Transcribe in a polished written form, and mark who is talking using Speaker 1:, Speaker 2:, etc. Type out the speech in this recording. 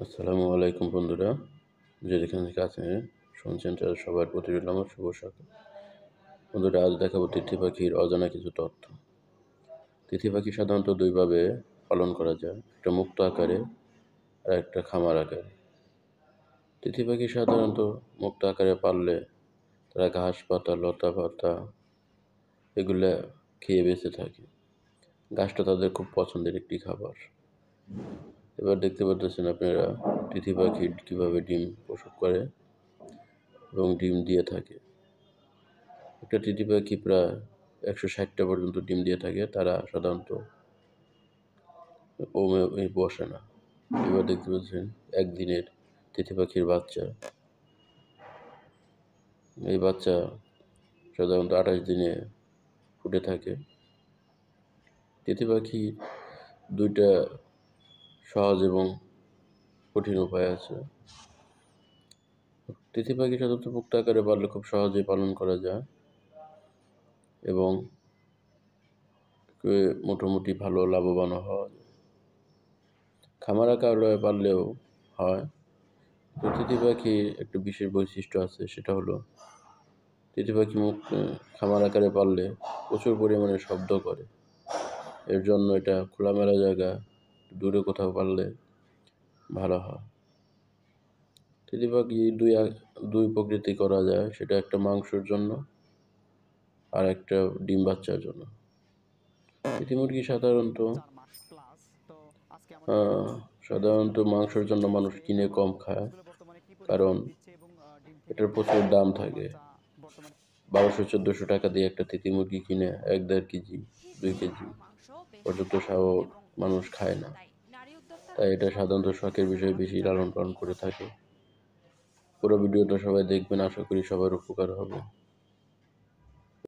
Speaker 1: আসসালামু আলাইকুম বন্ধুরা, যে যেখান থেকে আছেন শুনছেন তাদের সবার প্রতি রইল আমার শুভ সকাল। বন্ধুরা, আজ দেখাবো তিথি পাখির অজানা কিছু তথ্য। তিথি পাখি সাধারণত দুইভাবে পালন করা যায়, একটা মুক্ত আকারে আর একটা খামার আকারে। তিথি পাখি সাধারণত মুক্ত আকারে পাললে তারা ঘাস পাতা লতা পাতা এগুলা খেয়ে বেঁচে থাকে। ঘাসটা তাদের খুব পছন্দের একটি খাবার। এবার দেখতে পাচ্ছেন আপনারা তিথি পাখি কীভাবে ডিম প্রসব করে এবং ডিম দিয়ে থাকে। একটা তিথি পাখি প্রায় 160টা পর্যন্ত ডিম দিয়ে থাকে। তারা সাধারণত বসে না। এবার দেখতে পাচ্ছেন একদিনের তিথি পাখির বাচ্চা। এই বাচ্চা সাধারণত 28 দিনে ফুটে থাকে। তিথি পাখি দুইটা সহজ এবং কঠিন উপায় আছে। তিথি পাখি সাধারণত মুক্ত আকারে পাললে খুব সহজেই পালন করা যায় এবং মোটামুটি ভালো লাভবান হওয়া যায়। খামার আকারে পাললেও হয়। তো তিথি পাখির একটা বিশেষ বৈশিষ্ট্য আছে, সেটা হলো তিথি পাখি খামার আকারে পাললে প্রচুর পরিমাণে শব্দ করে। এর জন্য এটা খোলামেলা জায়গা, দূরে কোথাও পাললে ভালো হয়। তিথি পাখি দুই প্রকৃতি করা যায়, সেটা একটা মাংসের জন্য আর একটা ডিম বাচ্চার জন্য। তিথি মুরগি সাধারণত মাংসের জন্য মানুষ কিনে কম খায়, কারণ এটার প্রচুর দাম থাকে। 1200-1400 টাকা দিয়ে একটা তিথি মুরগি কিনে 1-1.5 কেজি 2 কেজি পর্যন্ত মানুষ খায় না। তাই এটা সাধারণত শখের বিষয়ে বেশি লালন পালন করে থাকে। পুরো ভিডিওটা সবাই দেখবেন, আশা করি সবার উপকার হবে।